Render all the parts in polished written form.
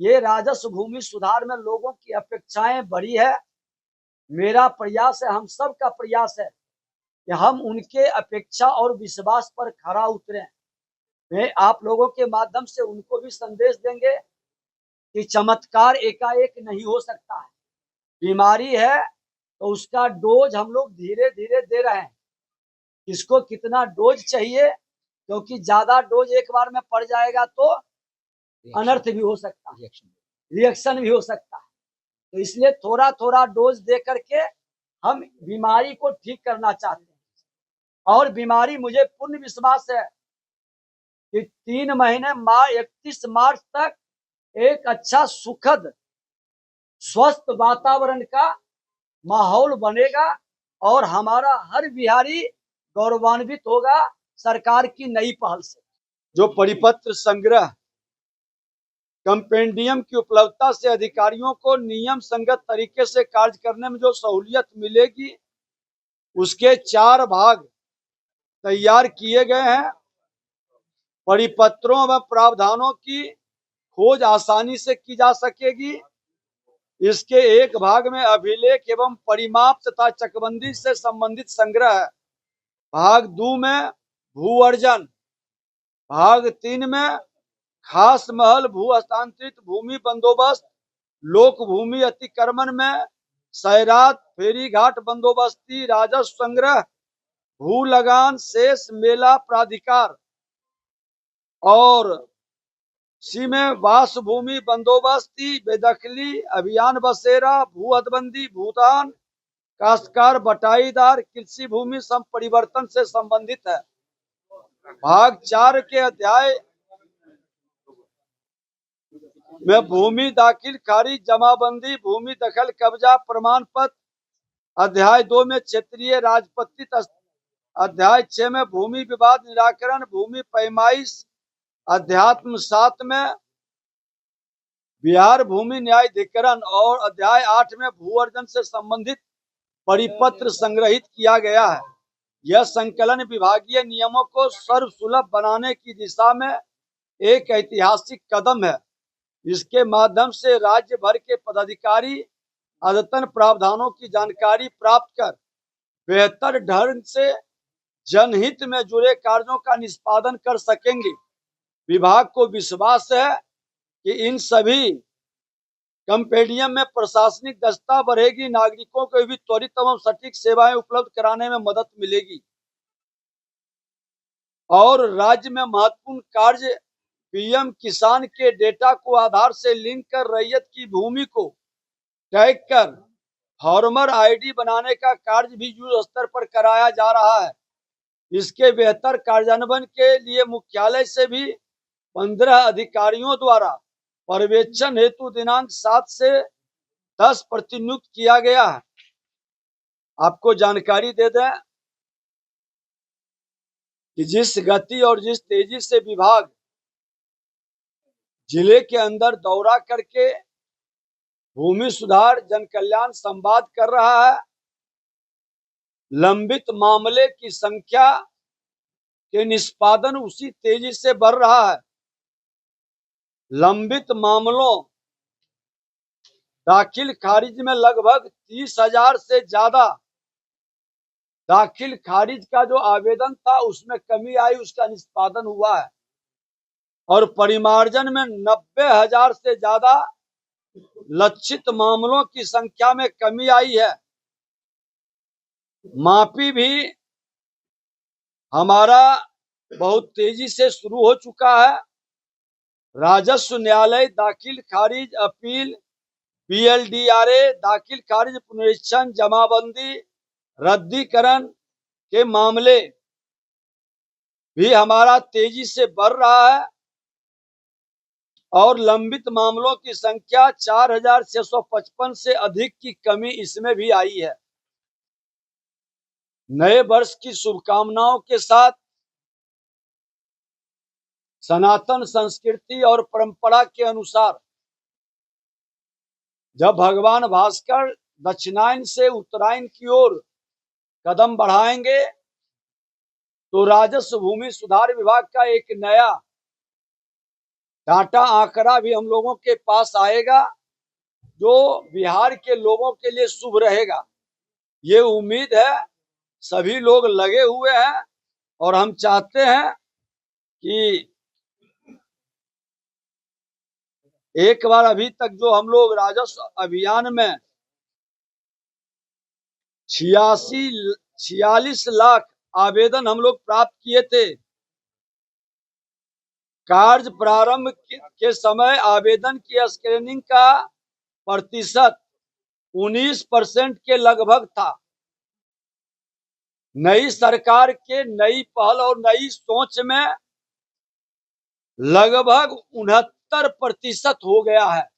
ये राजस्व भूमि सुधार में लोगों की अपेक्षाएं बढ़ी है। मेरा प्रयास है, हम सब का प्रयास है कि हम उनके अपेक्षा और विश्वास पर खरा उतरें। मैं आप लोगों के माध्यम से उनको भी संदेश देंगे कि चमत्कार एकाएक नहीं हो सकता है। बीमारी है तो उसका डोज हम लोग धीरे धीरे दे रहे हैं। किसको कितना डोज चाहिए, क्योंकि ज्यादा डोज एक बार में पड़ जाएगा तो अनर्थ भी हो सकता है, रिएक्शन भी हो सकता है। तो इसलिए थोड़ा थोड़ा डोज दे करके हम बीमारी को ठीक करना चाहते हैं। और बीमारी, मुझे पूर्ण विश्वास है कि 3 महीने 31 मार्च तक एक अच्छा सुखद स्वस्थ वातावरण का माहौल बनेगा और हमारा हर बिहारी गौरवान्वित होगा सरकार की नई पहल से। जो परिपत्र संग्रह कंपेंडियम की उपलब्धता से अधिकारियों को नियम संगत तरीके से कार्य करने में जो सहूलियत मिलेगी, उसके 4 भाग तैयार किए गए हैं। परिपत्रों व प्रावधानों की खोज आसानी से की जा सकेगी। इसके एक भाग में अभिलेख एवं परिमाप तथा चकबंदी से संबंधित संग्रह है। भाग 2 में भू अर्जन, भाग 3 में खास महल भू हस्तांतरित भूमि बंदोबस्त, लोक भूमि अतिक्रमण में सैरात फेरी घाट बंदोबस्ती, राजस्व संग्रह, भू लगान, शेष मेला प्राधिकार और सी में वास भूमि बंदोबस्ती, बेदखली अभियान, बसेरा, भू हदबंदी, भूदान, काश्तकार बटाईदार, कृषि भूमि परिवर्तन से संबंधित है। भाग 4 के अध्याय में भूमि दाखिल खारिज, जमाबंदी, भूमि दखल कब्जा प्रमाण पत्र, अध्याय 2 में क्षेत्रीय राजपत्रित, अध्याय 6 में भूमि विवाद निराकरण, भूमि पैमाइश, अध्यात्म 7 में बिहार भूमि न्यायाधिकरण और अध्याय 8 में भू अर्जन से संबंधित परिपत्र संग्रहित किया गया है। यह संकलन विभागीय नियमों को सर्वसुलभ बनाने की दिशा में एक ऐतिहासिक कदम है। इसके माध्यम से राज्य भर के पदाधिकारी अद्यतन प्रावधानों की जानकारी प्राप्त कर बेहतर ढंग से जनहित में जुड़े कार्यों का निष्पादन कर सकेंगे। विभाग को विश्वास है कि इन सभी कंपेंडियम में प्रशासनिक दक्षता बढ़ेगी, नागरिकों को भी त्वरित एवं सटीक सेवाएं उपलब्ध कराने में मदद मिलेगी और राज्य में महत्वपूर्ण कार्य पीएम किसान के डेटा को आधार से लिंक कर रैयत की भूमि को टैग कर फार्मर आईडी बनाने का कार्य भी युद्ध स्तर पर कराया जा रहा है। इसके बेहतर कार्यान्वयन के लिए मुख्यालय से भी 15 अधिकारियों द्वारा पर्यवेक्षण हेतु दिनांक 7 से 10 प्रतिनियुक्त किया गया है। आपको जानकारी दे दें कि जिस गति और जिस तेजी से विभाग जिले के अंदर दौरा करके भूमि सुधार जन कल्याण संवाद कर रहा है, लंबित मामले की संख्या के निष्पादन उसी तेजी से बढ़ रहा है। लंबित मामलों दाखिल खारिज में लगभग 30,000 से ज्यादा दाखिल खारिज का जो आवेदन था उसमें कमी आई, उसका निष्पादन हुआ है और परिमार्जन में 90,000 से ज्यादा लक्षित मामलों की संख्या में कमी आई है। मापी भी हमारा बहुत तेजी से शुरू हो चुका है। राजस्व न्यायालय दाखिल खारिज, अपील, पीएलडीआरए दाखिल खारिज, पुनरीक्षण, जमाबंदी, रद्दीकरण के मामले भी हमारा तेजी से बढ़ रहा है और लंबित मामलों की संख्या 4,655 से अधिक की कमी इसमें भी आई है। नए वर्ष की शुभकामनाओं के साथ सनातन संस्कृति और परंपरा के अनुसार जब भगवान भास्कर दक्षिणायन से उत्तरायण की ओर कदम बढ़ाएंगे तो राजस्व भूमि सुधार विभाग का एक नया डाटा आंकड़ा भी हम लोगों के पास आएगा जो बिहार के लोगों के लिए शुभ रहेगा। ये उम्मीद है, सभी लोग लगे हुए हैं और हम चाहते हैं कि एक बार अभी तक जो हम लोग राजस्व अभियान में 46 लाख आवेदन हम लोग प्राप्त किए थे। कार्य प्रारंभ के समय आवेदन की स्क्रीनिंग का प्रतिशत 19% के लगभग था। नई सरकार के नई पहल और नई सोच में लगभग 69% हो गया है।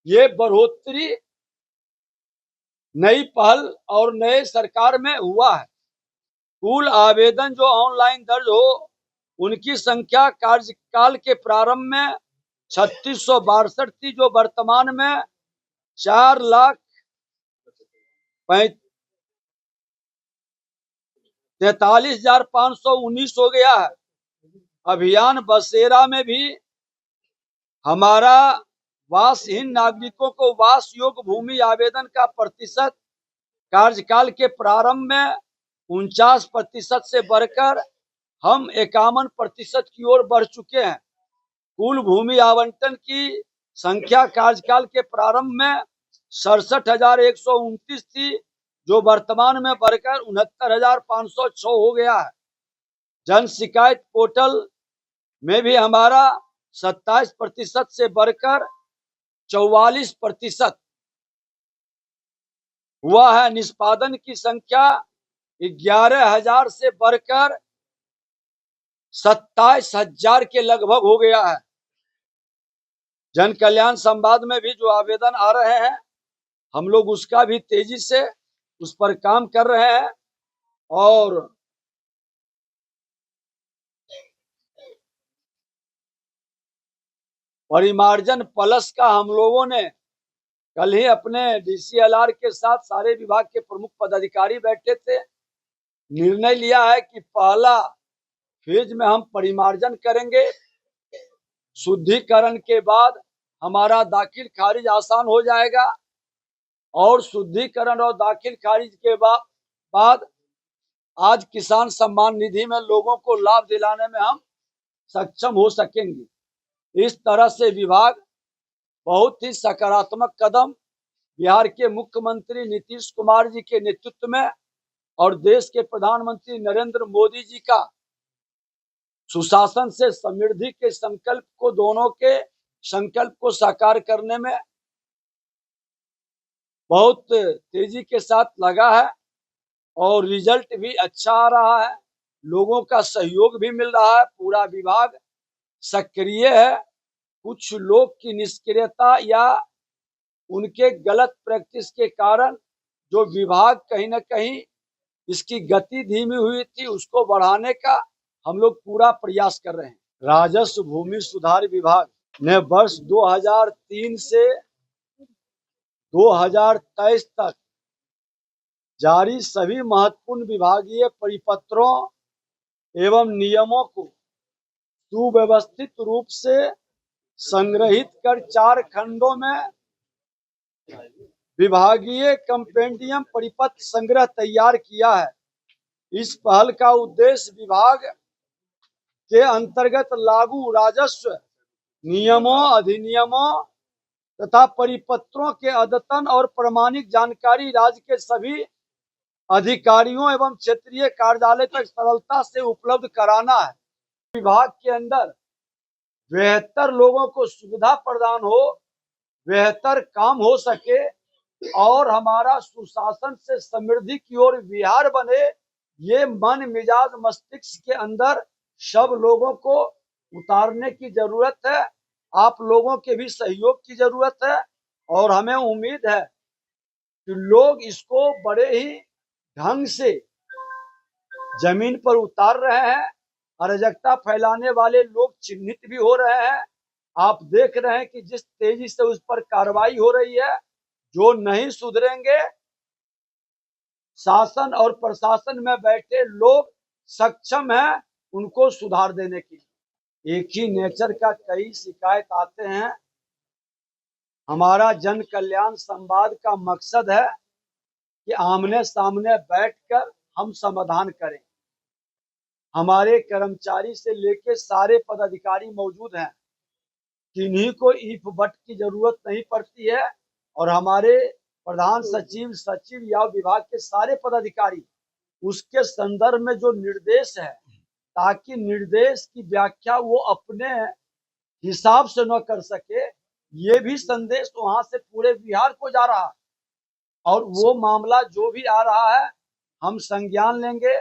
ये बढ़ोतरी नई पहल और नए सरकार में हुआ है। कुल आवेदन जो ऑनलाइन दर्ज हो उनकी संख्या कार्यकाल के प्रारंभ में 3662 थी, जो वर्तमान में 4,43,519 हो गया है। अभियान बसेरा में भी हमारा वासहीन नागरिकों को वास योग्य भूमि आवेदन का प्रतिशत कार्यकाल के प्रारंभ में 49% से बढ़कर हम 51% की ओर बढ़ चुके हैं। कुल भूमि आवंटन की संख्या कार्यकाल के प्रारंभ में 67,129 थी, जो वर्तमान में बढ़कर 69,506 हो गया है। जन शिकायत पोर्टल में भी हमारा 27% से बढ़कर 44% हुआ है। निष्पादन की संख्या 11,000 से बढ़कर 27,000 के लगभग हो गया है। जन कल्याण संवाद में भी जो आवेदन आ रहे हैं, हम लोग उसका भी तेजी से उस पर काम कर रहे हैं और परिमार्जन प्लस का हम लोगों ने कल ही अपने DCLR के साथ सारे विभाग के प्रमुख पदाधिकारी बैठे थे। निर्णय लिया है कि पहला फेज में हम परिमार्जन करेंगे। शुद्धिकरण के बाद हमारा दाखिल खारिज आसान हो जाएगा और शुद्धिकरण और दाखिल खारिज के बाद आज किसान सम्मान निधि में लोगों को लाभ दिलाने में हम सक्षम हो सकेंगे। इस तरह से विभाग बहुत ही सकारात्मक कदम बिहार के मुख्यमंत्री नीतीश कुमार जी के नेतृत्व में और देश के प्रधानमंत्री नरेंद्र मोदी जी का सुशासन से समृद्धि के संकल्प को, दोनों के संकल्प को साकार करने में बहुत तेजी के साथ लगा है और रिजल्ट भी अच्छा आ रहा है। लोगों का सहयोग भी मिल रहा है। पूरा विभाग सक्रिय है। कुछ लोग की निष्क्रियता या उनके गलत प्रैक्टिस के कारण जो विभाग कहीं न कहीं इसकी गति धीमी हुई थी, उसको बढ़ाने का हम लोग पूरा प्रयास कर रहे हैं। राजस्व भूमि सुधार विभाग ने वर्ष 2003 से 2023 तक जारी सभी महत्वपूर्ण विभागीय परिपत्रों एवं नियमों को सुव्यवस्थित रूप से संग्रहित कर 4 खंडों में विभागीय कंपेंडियम परिपत्र संग्रह तैयार किया है। इस पहल का उद्देश्य विभाग के अंतर्गत लागू राजस्व नियमों, अधिनियमों तथा परिपत्रों के अद्यतन और प्रमाणिक जानकारी राज्य के सभी अधिकारियों एवं क्षेत्रीय कार्यालय तक सरलता से उपलब्ध कराना है। विभाग के अंदर बेहतर लोगों को सुविधा प्रदान हो, बेहतर काम हो सके और हमारा सुशासन से समृद्धि की ओर बिहार बने, ये मन मिजाज मस्तिष्क के अंदर सब लोगों को उतारने की जरूरत है। आप लोगों के भी सहयोग की जरूरत है और हमें उम्मीद है कि लोग इसको बड़े ही ढंग से जमीन पर उतार रहे हैं। अराजकता फैलाने वाले लोग चिन्हित भी हो रहे हैं। आप देख रहे हैं कि जिस तेजी से उस पर कार्रवाई हो रही है। जो नहीं सुधरेंगे, शासन और प्रशासन में बैठे लोग सक्षम हैं उनको सुधार देने की। एक ही नेचर का कई शिकायत आते हैं। हमारा जन कल्याण संवाद का मकसद है कि आमने सामने बैठकर हम समाधान करें। हमारे कर्मचारी से लेकर सारे पदाधिकारी मौजूद हैं, किन्हीं को ईफ बट की जरूरत नहीं पड़ती है। और हमारे प्रधान सचिव, सचिव या विभाग के सारे पदाधिकारी उसके संदर्भ में जो निर्देश है, ताकि निर्देश की व्याख्या वो अपने हिसाब से न कर सके, ये भी संदेश वहां से पूरे बिहार को जा रहा है। और वो मामला जो भी आ रहा है हम संज्ञान लेंगे।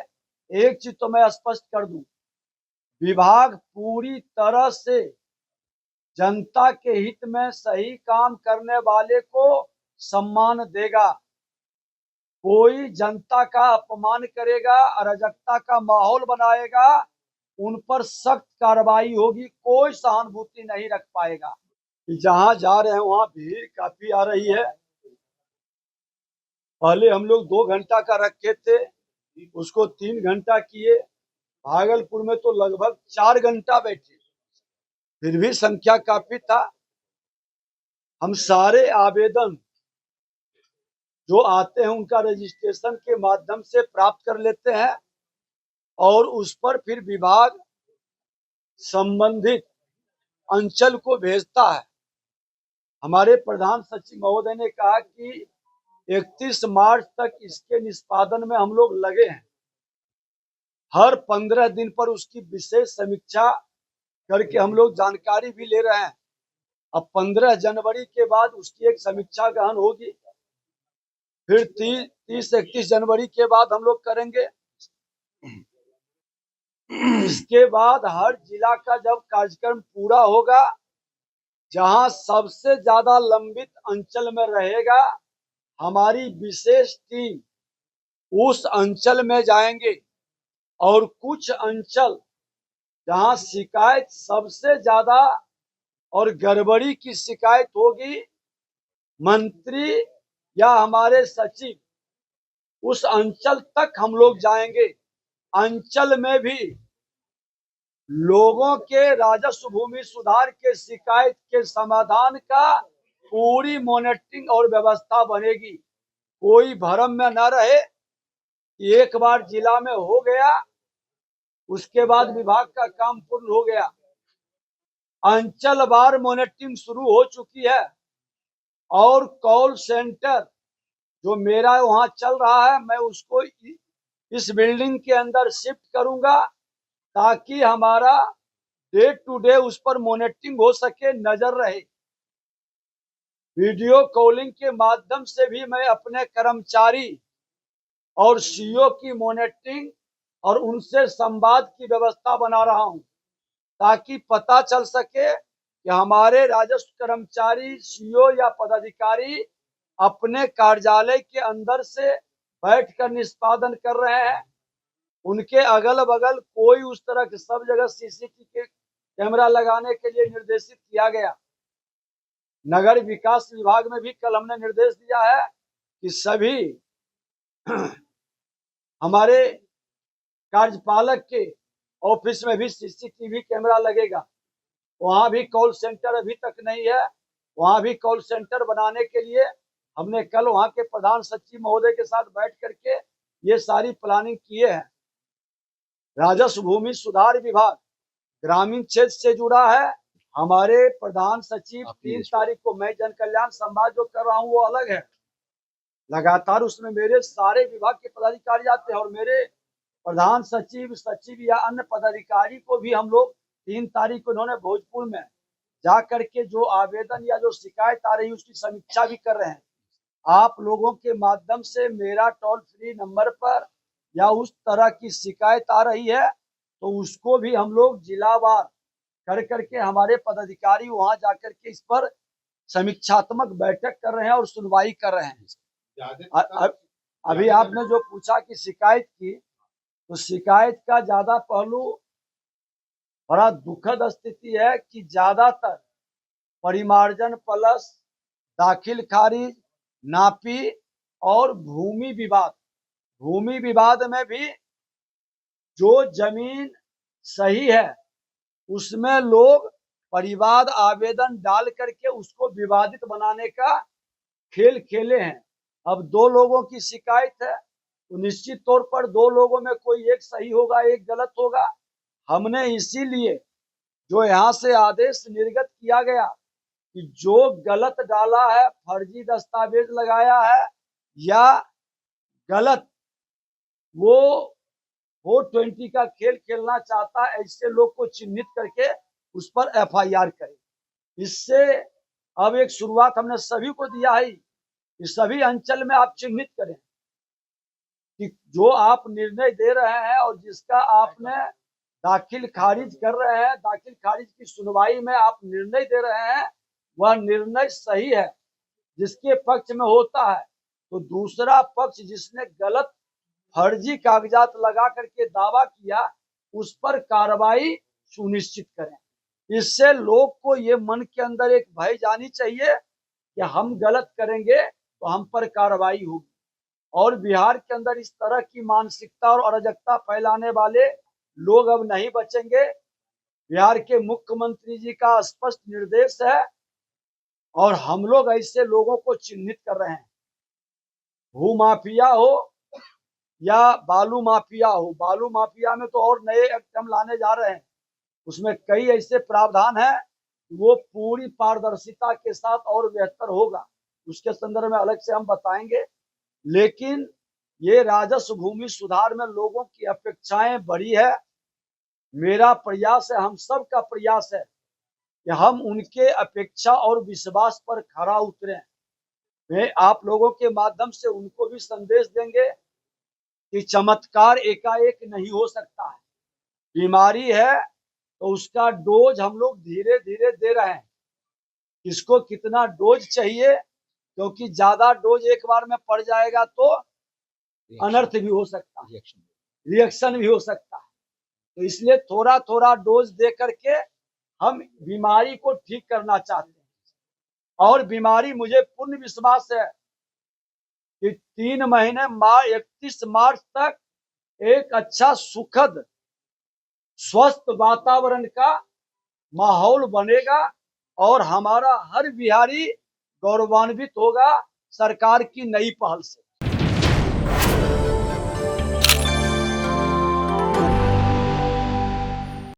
एक चीज तो मैं स्पष्ट कर दूं, विभाग पूरी तरह से जनता के हित में सही काम करने वाले को सम्मान देगा। कोई जनता का अपमान करेगा, अराजकता का माहौल बनाएगा, उन पर सख्त कार्रवाई होगी, कोई सहानुभूति नहीं रख पाएगा। जहां जा रहे हैं वहां भीड़ काफी आ रही है। पहले हम लोग 2 घंटा का रखे थे, उसको 3 घंटा किए। भागलपुर में तो लगभग 4 घंटा बैठे, फिर भी संख्या काफी था। हम सारे आवेदन जो आते हैं उनका रजिस्ट्रेशन के माध्यम से प्राप्त कर लेते हैं और उस पर फिर विभाग संबंधित अंचल को भेजता है। हमारे प्रधान सचिव महोदय ने कहा कि 31 मार्च तक इसके निष्पादन में हम लोग लगे हैं। हर 15 दिन पर उसकी विशेष समीक्षा करके हम लोग जानकारी भी ले रहे हैं। अब 15 जनवरी के बाद उसकी एक समीक्षा गहन होगी, फिर 30-31 जनवरी के बाद हम लोग करेंगे। इसके बाद हर जिला का जब कार्यक्रम पूरा होगा, जहां सबसे ज्यादा लंबित अंचल में रहेगा, हमारी विशेष टीम उस अंचल में जाएंगे। और कुछ अंचल जहां शिकायत सबसे ज्यादा और गड़बड़ी की शिकायत होगी, मंत्री या हमारे सचिव उस अंचल तक हम लोग जाएंगे। अंचल में भी लोगों के राजस्व भूमि सुधार के शिकायत के समाधान का पूरी मॉनिटरिंग और व्यवस्था बनेगी। कोई भ्रम में न रहे कि एक बार जिला में हो गया, उसके बाद विभाग का काम पूर्ण हो गया। अंचलवार मॉनिटरिंग शुरू हो चुकी है और कॉल सेंटर जो मेरा वहां चल रहा है, मैं उसको इस बिल्डिंग के अंदर शिफ्ट करूंगा, ताकि हमारा डे टू डे उस पर मॉनिटरिंग हो सके, नजर रहे। वीडियो कॉलिंग के माध्यम से भी मैं अपने कर्मचारी और सीईओ की मॉनिटरिंग और उनसे संवाद की व्यवस्था बना रहा हूं, ताकि पता चल सके कि हमारे राजस्व कर्मचारी, सीईओ या पदाधिकारी अपने कार्यालय के अंदर से बैठकर निष्पादन कर रहे हैं। उनके अगल बगल कोई उस तरह के, सब जगह सीसीटीवी कैमरा लगाने के लिए निर्देशित किया गया। नगर विकास विभाग में भी कल हमने निर्देश दिया है कि सभी हमारे कार्यपालक के ऑफिस में भी सीसीटीवी कैमरा लगेगा। वहां भी कॉल सेंटर अभी तक नहीं है, वहां भी कॉल सेंटर बनाने के लिए हमने कल वहां के प्रधान सचिव महोदय के साथ बैठ करके ये सारी प्लानिंग किए हैं। राजस्व भूमि सुधार विभाग ग्रामीण क्षेत्र से जुड़ा है। हमारे प्रधान सचिव 3 तारीख को, मैं जन कल्याण संवाद जो कर रहा हूँ वो अलग है, लगातार उसमें मेरे सारे विभाग के पदाधिकारी आते हैं और मेरे प्रधान सचिव, सचिव या अन्य पदाधिकारी को भी हम लोग 3 तारीख को उन्होंने भोजपुर में जा करके जो आवेदन या जो शिकायत आ रही है उसकी समीक्षा भी कर रहे हैं। आप लोगों के माध्यम से मेरा टोल फ्री नंबर पर या उस तरह की शिकायत आ रही है तो उसको भी हम लोग जिलावार कर करके हमारे पदाधिकारी वहां जाकर के इस पर समीक्षात्मक बैठक कर रहे हैं और सुनवाई कर रहे हैं। अभी आपने जो पूछा कि शिकायत की, तो शिकायत का ज्यादा पहलू बड़ा दुखद स्थिति है कि ज्यादातर परिमार्जन प्लस, दाखिल खारिज, नापी और भूमि विवाद। भूमि विवाद में भी जो जमीन सही है उसमें लोग परिवाद आवेदन डाल करके उसको विवादित बनाने का खेल खेले हैं। अब दो लोगों की शिकायत है तो निश्चित तौर पर दो लोगों में कोई एक सही होगा, एक गलत होगा। हमने इसीलिए जो यहाँ से आदेश निर्गत किया गया कि जो गलत डाला है, फर्जी दस्तावेज लगाया है या गलत वो 420 का खेल खेलना चाहता है, ऐसे लोग को चिन्हित करके उस पर FIR करें। इससे अब एक शुरुआत हमने सभी को दिया है कि सभी अंचल में आप चिन्हित करें कि जो आप निर्णय दे रहे हैं और जिसका आपने दाखिल खारिज कर रहे हैं, दाखिल खारिज की सुनवाई में आप निर्णय दे रहे हैं, वह निर्णय सही है जिसके पक्ष में होता है, तो दूसरा पक्ष जिसने गलत फर्जी कागजात लगा करके दावा किया उस पर कार्रवाई सुनिश्चित करें। इससे लोग को ये मन के अंदर एक भय जानी चाहिए कि हम गलत करेंगे तो हम पर कार्रवाई होगी। और बिहार के अंदर इस तरह की मानसिकता और अराजकता फैलाने वाले लोग अब नहीं बचेंगे। बिहार के मुख्यमंत्री जी का स्पष्ट निर्देश है और हम लोग ऐसे लोगों को चिन्हित कर रहे हैं। भूमाफिया हो या बालू माफिया हो, बालू माफिया में तो और नए एक्ट हम लाने जा रहे हैं, उसमें कई ऐसे प्रावधान है वो पूरी पारदर्शिता के साथ और बेहतर होगा, उसके संदर्भ में अलग से हम बताएंगे। लेकिन ये राजस्व भूमि सुधार में लोगों की अपेक्षाएं बड़ी है। मेरा प्रयास है, हम सब का प्रयास है कि हम उनके अपेक्षा और विश्वास पर खरा उतरें। मैं आप लोगों के माध्यम से उनको भी संदेश देंगे कि चमत्कार एकाएक नहीं हो सकता है। बीमारी है तो उसका डोज हम लोग धीरे धीरे दे रहे हैं। किसको कितना डोज चाहिए, क्योंकि ज्यादा डोज एक बार में पड़ जाएगा तो अनर्थ भी हो सकता है, रिएक्शन भी हो सकता है। तो इसलिए थोड़ा थोड़ा डोज दे करके हम बीमारी को ठीक करना चाहते हैं। और बीमारी, मुझे पूर्ण विश्वास है कि 3 महीने 31 मार्च तक एक अच्छा सुखद स्वस्थ वातावरण का माहौल बनेगा और हमारा हर बिहारी गौरवान्वित होगा सरकार की नई पहल से।